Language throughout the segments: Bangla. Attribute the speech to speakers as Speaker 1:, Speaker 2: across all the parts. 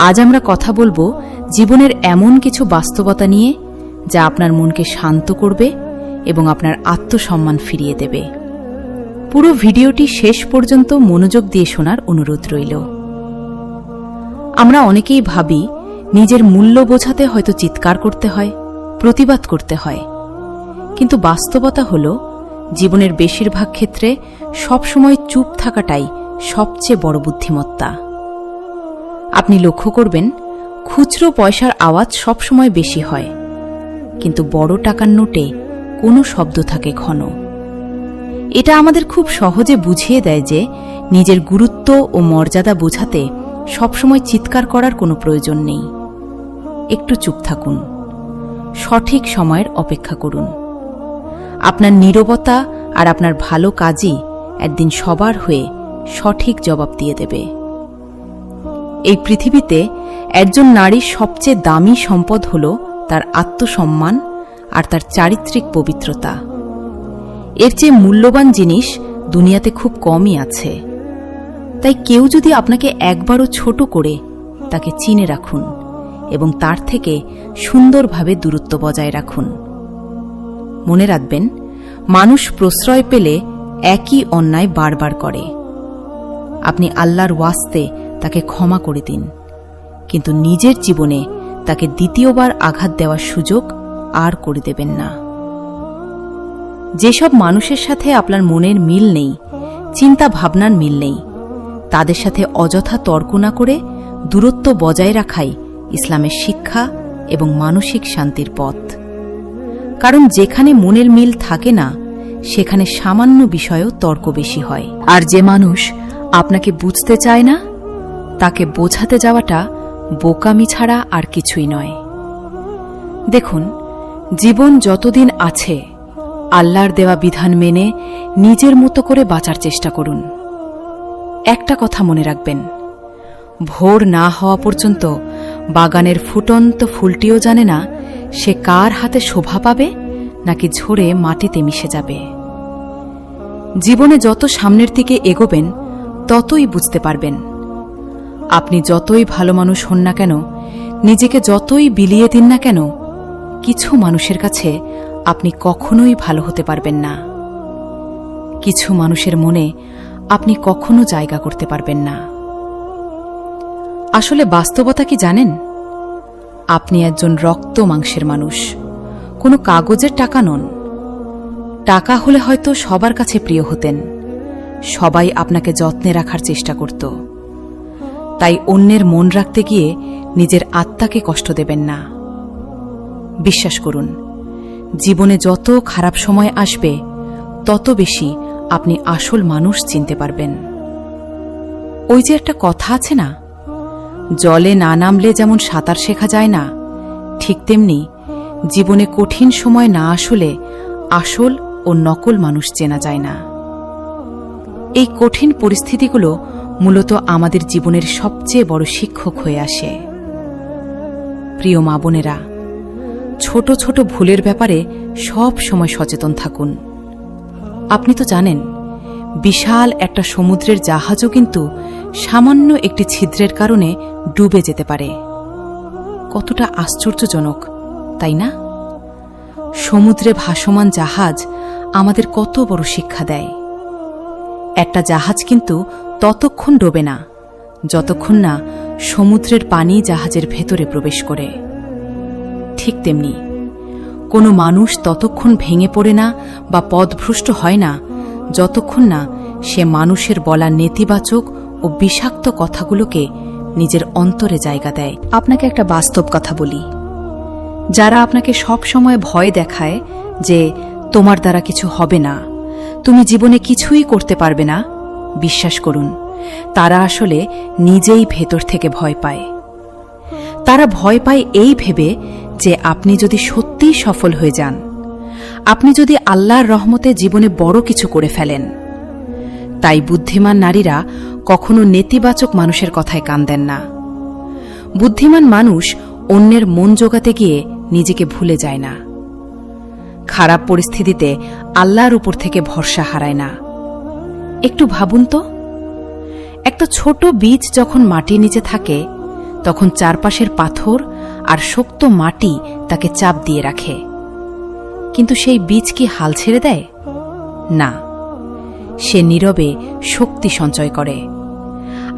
Speaker 1: আজ আমরা কথা বলবো জীবনের এমন কিছু বাস্তবতা নিয়ে যা আপনার মনকে শান্ত করবে এবং আপনার আত্মসম্মান ফিরিয়ে দেবে। পুরো ভিডিওটি শেষ পর্যন্ত মনোযোগ দিয়ে শোনার অনুরোধ রইল। আমরা অনেকেই ভাবি নিজের মূল্য বোঝাতে হয়তো চিৎকার করতে হয়, প্রতিবাদ করতে হয়, কিন্তু বাস্তবতা হল জীবনের বেশিরভাগ ক্ষেত্রে সবসময় চুপ থাকাটাই সবচেয়ে বড় বুদ্ধিমত্তা। আপনি লক্ষ্য করবেন খুচরো পয়সার আওয়াজ সবসময় বেশি হয়, কিন্তু বড় টাকার নোটে কোনো শব্দ থাকে ঘন। এটা আমাদের খুব সহজে বুঝিয়ে দেয় যে নিজের গুরুত্ব ও মর্যাদা বোঝাতে সবসময় চিৎকার করার কোনো প্রয়োজন নেই। একটু চুপ থাকুন, সঠিক সময়ের অপেক্ষা করুন। আপনার নীরবতা আর আপনার ভালো কাজই একদিন সবার হয়ে সঠিক জবাব দিয়ে দেবে। এই পৃথিবীতে একজন নারীর সবচেয়ে দামি সম্পদ হল তার আত্মসম্মান আর তার চারিত্রিক পবিত্রতা। এর চেয়ে মূল্যবান জিনিস দুনিয়াতে খুব কমই আছে। তাই কেউ যদি আপনাকে একবারও ছোট করে, তাকে চিনে রাখুন এবং তার থেকে সুন্দরভাবে দূরত্ব বজায় রাখুন। মনে রাখবেন, মানুষ প্রশ্রয় পেলে একই অন্যায় বারবার করে। আপনি আল্লাহর ওয়াস্তে তাকে ক্ষমা করে দিন, কিন্তু নিজের জীবনে তাকে দ্বিতীয়বার আঘাত দেওয়ার সুযোগ আর করে দেবেন না। যেসব মানুষের সাথে আপনার মনের মিল নেই, চিন্তা ভাবনার মিল নেই, তাদের সাথে অযথা তর্ক না করে দূরত্ব বজায় রাখাই ইসলামের শিক্ষা এবং মানসিক শান্তির পথ। কারণ যেখানে মনের মিল থাকে না, সেখানে সামান্য বিষয়েও তর্ক বেশি হয়। আর যে মানুষ আপনাকে বুঝতে চায় না, তাকে বোঝাতে যাওয়াটা বোকামি ছাড়া আর কিছুই নয়। দেখুন, জীবন যতদিন আছে আল্লাহর দেওয়া বিধান মেনে নিজের মতো করে বাঁচার চেষ্টা করুন। একটা কথা মনে রাখবেন, ভোর না হওয়া পর্যন্ত বাগানের ফুটন্ত ফুলটিও জানে না সে কার হাতে শোভা পাবে নাকি ঝরে মাটিতে মিশে যাবে। জীবনে যত সামনের দিকে এগোবেন ততই বুঝতে পারবেন, আপনি যতই ভালো মানুষ হন না কেন, নিজেকে যতই বিলিয়ে দিন না কেন, কিছু মানুষের কাছে আপনি কখনোই ভালো হতে পারবেন না। কিছু মানুষের মনে আপনি কখনো জায়গা করতে পারবেন না। আসলে বাস্তবতা কি জানেন? আপনি একজন রক্ত মাংসের মানুষ, কোনো কাগজের টাকা নন। টাকা হলে হয়তো সবার কাছে প্রিয় হতেন, সবাই আপনাকে যত্নে রাখার চেষ্টা করত। তাই অন্যের মন রাখতে গিয়ে নিজের আত্মাকে কষ্ট দেবেন না। বিশ্বাস করুন, জীবনে যত খারাপ সময় আসবে তত বেশি আপনি আসল মানুষ চিনতে পারবেন। ওই যে একটা কথা আছে না, জলে না নামলে যেমন সাঁতার শেখা যায় না, ঠিক তেমনি জীবনে কঠিন সময় না আসলে আসল ও নকল মানুষ চেনা যায় না। এই কঠিন পরিস্থিতিগুলো মূলত আমাদের জীবনের সবচেয়ে বড় শিক্ষক হয়ে আসে। প্রিয় মা বোনেরা, ছোট ছোট ভুলের ব্যাপারে সব সময় সচেতন থাকুন। আপনি তো জানেন, বিশাল একটা সমুদ্রের জাহাজও কিন্তু সামান্য একটি ছিদ্রের কারণে ডুবে যেতে পারে। কতটা আশ্চর্যজনক, তাই না? সমুদ্রে ভাসমান জাহাজ আমাদের কত বড় শিক্ষা দেয়। একটা জাহাজ কিন্তু ততক্ষণ ডোবে না যতক্ষণ না সমুদ্রের পানি জাহাজের ভেতরে প্রবেশ করে। ঠিক তেমনি কোনো মানুষ ততক্ষণ ভেঙে পড়ে না বা পথভ্রষ্ট হয় না যতক্ষণ না সে মানুষের বলা নেতিবাচক ও বিষাক্ত কথাগুলোকে নিজের অন্তরে জায়গা দেয়। আপনাকে একটা বাস্তব কথা বলি, যারা আপনাকে সব সময় ভয় দেখায় যে তোমার দ্বারা কিছু হবে না, তুমি জীবনে কিছুই করতে পারবে না, বিশ্বাস করুন, তারা আসলে নিজেই ভেতর থেকে ভয় পায়। তারা ভয় পায় এই ভেবে যে আপনি যদি সত্যিই সফল হয়ে যান, আপনি যদি আল্লাহর রহমতে জীবনে বড় কিছু করে ফেলেন। তাই বুদ্ধিমান নারীরা কখনো নেতিবাচক মানুষের কথায় কান দেন না। বুদ্ধিমান মানুষ অন্যের মন জোগাতে গিয়ে নিজেকে ভুলে যায় না। খারাপ পরিস্থিতিতে আল্লাহর উপর থেকে ভরসা হারায় না। একটু ভাবুন তো, একটা ছোট বীজ যখন মাটির নিচে থাকে তখন চারপাশের পাথর আর শক্ত মাটি তাকে চাপ দিয়ে রাখে। কিন্তু সেই বীজ কি হাল ছেড়ে দেয়? না, সে নীরবে শক্তি সঞ্চয় করে।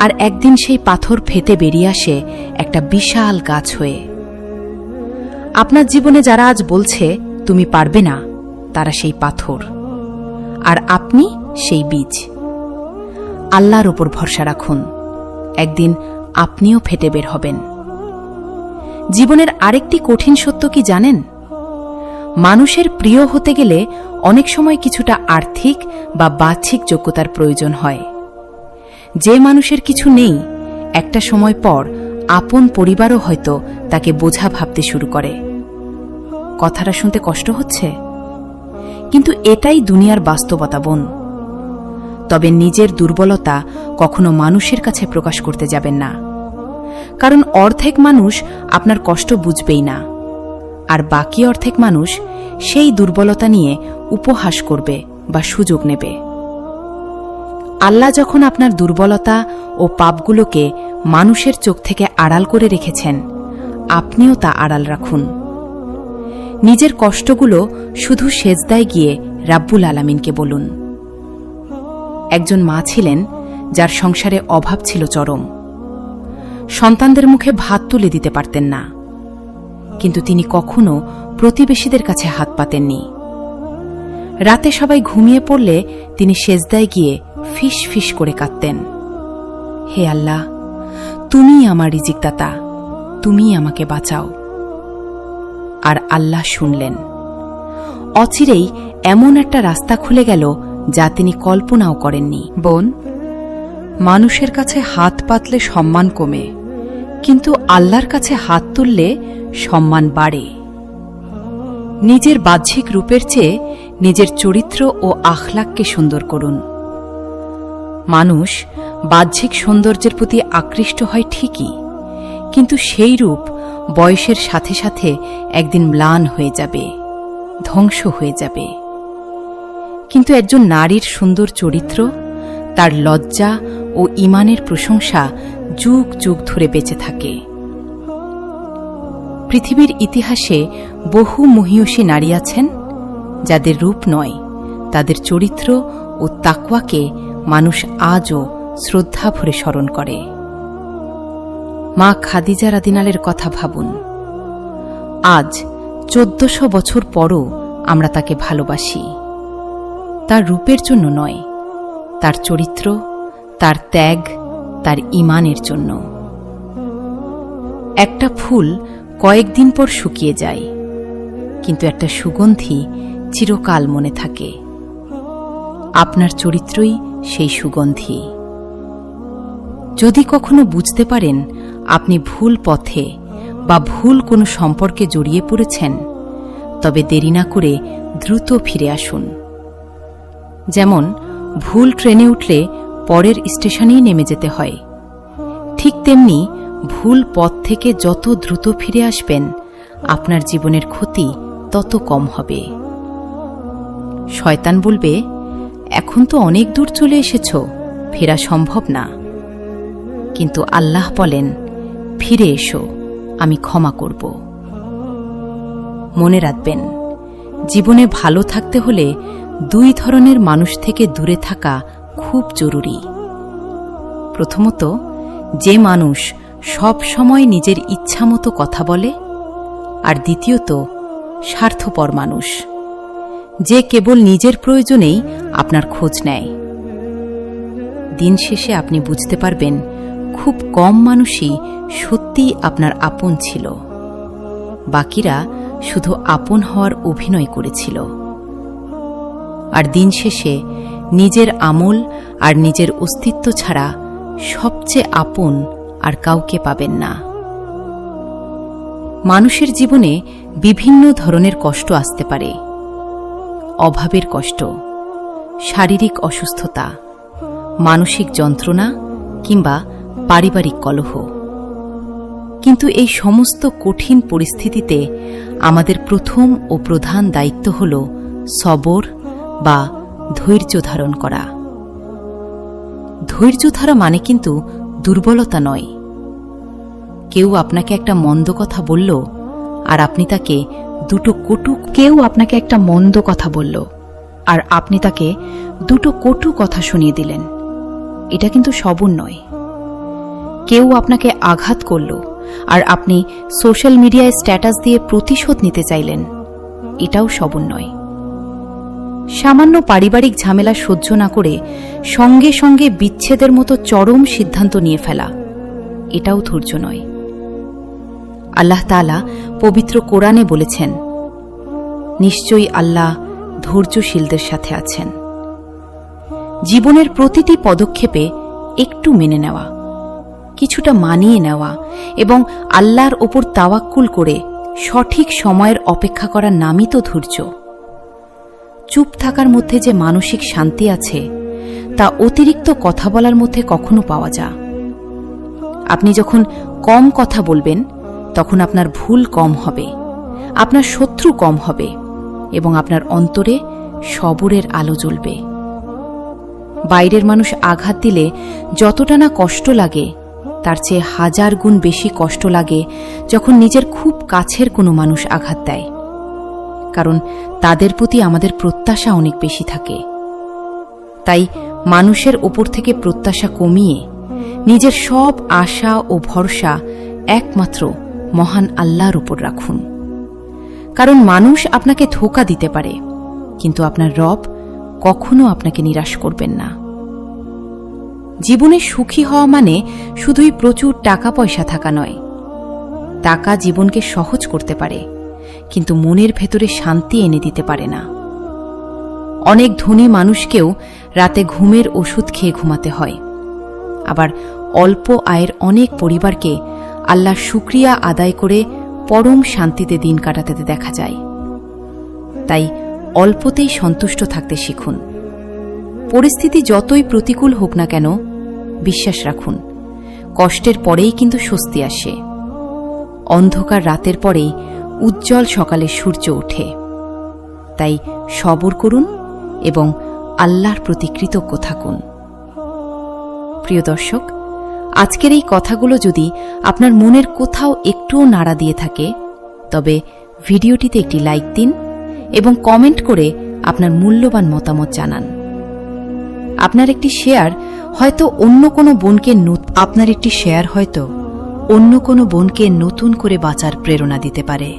Speaker 1: আর একদিন সেই পাথর ফেটে বেরিয়ে আসে একটা বিশাল গাছ হয়ে। আপনার জীবনে যারা আজ বলছে তুমি পারবে না, তারা সেই পাথর, আর আপনি সেই বীজ। আল্লাহর ওপর ভরসা রাখুন, একদিন আপনিও ফেটে বের হবেন। জীবনের আরেকটি কঠিন সত্য কি জানেন? মানুষের প্রিয় হতে গেলে অনেক সময় কিছুটা আর্থিক বা বাহ্যিক যোগ্যতার প্রয়োজন হয়। যে মানুষের কিছু নেই, একটা সময় পর আপন পরিবারও হয়তো তাকে বোঝা ভাবতে শুরু করে। কথাটা শুনতে কষ্ট হচ্ছে, কিন্তু এটাই দুনিয়ার বাস্তবতা বোন। তবে নিজের দুর্বলতা কখনো মানুষের কাছে প্রকাশ করতে যাবেন না, কারণ অর্ধেক মানুষ আপনার কষ্ট বুঝবেই না, আর বাকি অর্ধেক মানুষ সেই দুর্বলতা নিয়ে উপহাস করবে বা সুযোগ নেবে। আল্লাহ যখন আপনার দুর্বলতা ও পাপগুলোকে মানুষের চোখ থেকে আড়াল করে রেখেছেন, আপনিও তা আড়াল রাখুন। নিজের কষ্টগুলো শুধু সেজদায় গিয়ে রাব্বুল আলামিনকে বলুন। একজন মা ছিলেন যার সংসারে অভাব ছিল চরম। সন্তানদের মুখে ভাত তুলে দিতে পারতেন না, কিন্তু তিনি কখনো প্রতিবেশীদের কাছে হাত পাতেননি। রাতে সবাই ঘুমিয়ে পড়লে তিনি সেজদায় গিয়ে ফিস ফিস করে কাঁদতেন, হে আল্লাহ, তুমিই আমার রিজিকদাতা, তুমিই আমাকে বাঁচাও। আর আল্লাহ শুনলেন। অচিরেই এমন একটা রাস্তা খুলে গেল যা তিনি কল্পনাও করেননি। বোন, মানুষের কাছে হাত পাতলে সম্মান কমে, কিন্তু আল্লাহর কাছে হাত তুললে সম্মান বাড়ে। নিজের বাহ্যিক রূপের চেয়ে নিজের চরিত্র ও আখলাককে সুন্দর করুন। মানুষ বাহ্যিক সৌন্দর্যের প্রতি আকৃষ্ট হয় ঠিকই, কিন্তু সেই রূপ বয়সের সাথে সাথে একদিন ম্লান হয়ে যাবে, ধ্বংস হয়ে যাবে। কিন্তু একজন নারীর সুন্দর চরিত্র, তার লজ্জা ও ঈমানের প্রশংসা যুগ যুগ ধরে বেঁচে থাকে। পৃথিবীর ইতিহাসে বহু মহীয়সী নারী আছেন যাদের রূপ নয়, তাদের চরিত্র ও তাকওয়াকে মানুষ আজও শ্রদ্ধা ভরে স্মরণ করে। মা খাদিজা রাদিয়াল্লাহু কথা ভাবুন। আজ 1400 বছর পরও আমরা তাকে ভালোবাসি, তার রূপের জন্য নয়, তার চরিত্র, তার ত্যাগ, তার ঈমানের জন্য। একটা ফুল কয়েকদিন পর শুকিয়ে যায়, কিন্তু একটা সুগন্ধি চিরকাল মনে থাকে। আপনার চরিত্রই সেই সুগন্ধি। যদি কখনো বুঝতে পারেন আপনি ভুল পথে বা ভুল কোনো সম্পর্কে জড়িয়ে পড়েছেন, তবে দেরি না করে দ্রুত ফিরে আসুন। যেমন ভুল ট্রেনে উঠলে পরের স্টেশনেই নেমে যেতে হয়, ঠিক তেমনি ভুল পথ থেকে যত দ্রুত ফিরে আসবেন, আপনার জীবনের ক্ষতি তত কম হবে। শয়তান বলবে, এখন তো অনেক দূর চলে এসেছ, ফেরা সম্ভব না। কিন্তু আল্লাহ বলেন, ফিরে এসো, আমি ক্ষমা করব। মনে রাখবেন, জীবনে ভালো থাকতে হলে দুই ধরনের মানুষ থেকে দূরে থাকা খুব জরুরি। প্রথমত, যে মানুষ সব সময় নিজের ইচ্ছামতো কথা বলে, আর দ্বিতীয়ত, স্বার্থপর মানুষ, যে কেবল নিজের প্রয়োজনেই আপনার খোঁজ নেয়। দিন শেষে আপনি বুঝতে পারবেন, খুব কম মানুষই সত্যিই আপনার আপন ছিল, বাকিরা শুধু আপন হওয়ার অভিনয় করেছিল। আর দিন শেষে নিজের আমল আর নিজের অস্তিত্ব ছাড়া সবচেয়ে আপন আর কাউকে পাবেন না। মানুষের জীবনে বিভিন্ন ধরনের কষ্ট আসতে পারে। অভাবের কষ্ট, শারীরিক অসুস্থতা, মানসিক যন্ত্রণা কিংবা পারিবারিক কলহ। কিন্তু এই সমস্ত কঠিন পরিস্থিতিতে আমাদের প্রথম ও প্রধান দায়িত্ব হল সবর বা ধৈর্য ধারণ করা। ধৈর্য ধরা মানে কিন্তু দুর্বলতা নয়। কেউ আপনাকে একটা মন্দ কথা বলল আর আপনি তাকে দুটো কটু কথা শুনিয়ে দিলেন, এটা কিন্তু সবুর নয়। কেউ আপনাকে আঘাত করল আর আপনি সোশ্যাল মিডিয়ায় স্ট্যাটাস দিয়ে প্রতিশোধ নিতে চাইলেন, এটাও সবুর নয়। সামান্য পারিবারিক ঝামেলা সহ্য না করে সঙ্গে সঙ্গে বিচ্ছেদের মতো চরম সিদ্ধান্ত নিয়ে ফেলা, এটাও ধৈর্য নয়। আল্লাহ তাআলা পবিত্র কোরআনে বলেছেন, নিশ্চয়ই আল্লাহ ধৈর্যশীলদের সাথে আছেন। জীবনের প্রতিটি পদক্ষেপে একটু মেনে নেওয়া, কিছুটা মানিয়ে নেওয়া এবং আল্লাহর ওপর তাওয়াক্কুল করে সঠিক সময়ের অপেক্ষা করার নামই তো ধৈর্য। চুপ থাকার মধ্যে যে মানসিক শান্তি আছে তা অতিরিক্ত কথা বলার মধ্যে কখনো পাওয়া যায়। আপনি যখন কম কথা বলবেন তখন আপনার ভুল কম হবে, আপনার শত্রু কম হবে এবং আপনার অন্তরে সবুরের আলো জ্বলবে। বাইরের মানুষ আঘাত দিলে যতটা না কষ্ট লাগে তার চেয়ে 1000 গুণ বেশি কষ্ট লাগে যখন নিজের খুব কাছের কোনো মানুষ আঘাত দেয়, কারণ তাদের প্রতি আমাদের প্রত্যাশা অনেক বেশি থাকে। তাই মানুষের ওপর থেকে প্রত্যাশা কমিয়ে নিজের সব আশা ও ভরসা একমাত্র মহান আল্লাহর উপর রাখুন। কারণ মানুষ আপনাকে ধোঁকা দিতে পারে, কিন্তু আপনার রব কখনো আপনাকে নিরাশ করবেন না। জীবনে সুখী হওয়া মানে শুধুই প্রচুর টাকা পয়সা থাকা নয়। টাকা জীবনকে সহজ করতে পারে, কিন্তু মনের ভেতরে শান্তি এনে দিতে পারে না। অনেক ধনী মানুষকেও রাতে ঘুমের ওষুধ খেয়ে ঘুমাতে হয়, আবার অল্প আয়ের অনেক পরিবারকে আল্লাহর শুকরিয়া আদায় করে পরম শান্তিতে দিন কাটাতে দেখা যায়। তাই অল্পতেই সন্তুষ্ট থাকতে শিখুন। পরিস্থিতি যতই প্রতিকূল হোক না কেন, বিশ্বাস রাখুন, কষ্টের পরেই কিন্তু স্বস্তি আসে। অন্ধকার রাতের পরেই উজ্জ্বল সকালে সূর্য ওঠে। তাই সবর করুন এবং আল্লাহর প্রতি কৃতজ্ঞ থাকুন। প্রিয় দর্শক, আজকের এই কথাগুলো যদি আপনার মনের কোথাও একটুও নাড়া দিয়ে থাকে, তবে ভিডিওটিতে একটি লাইক দিন এবং কমেন্ট করে আপনার মূল্যবান মতামত জানান। আপনার একটি শেয়ার হয়তো অন্য কোনো বোনকে নতুন করে বাঁচার প্রেরণা দিতে পারে।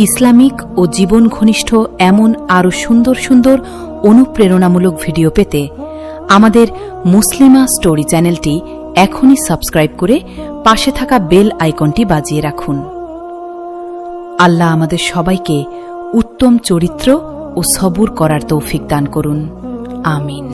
Speaker 1: ইসলামিক ও জীবন ঘনিষ্ঠ এমন আরও সুন্দর সুন্দর অনুপ্রেরণামূলক ভিডিও পেতে আমাদের মুসলিমা স্টোরি চ্যানেলটি এখনই সাবস্ক্রাইব করে পাশে থাকা বেল আইকনটি বাজিয়ে রাখুন। আল্লাহ আমাদের সবাইকে উত্তম চরিত্র ও সবুর করার তৌফিক দান করুন। আমিন।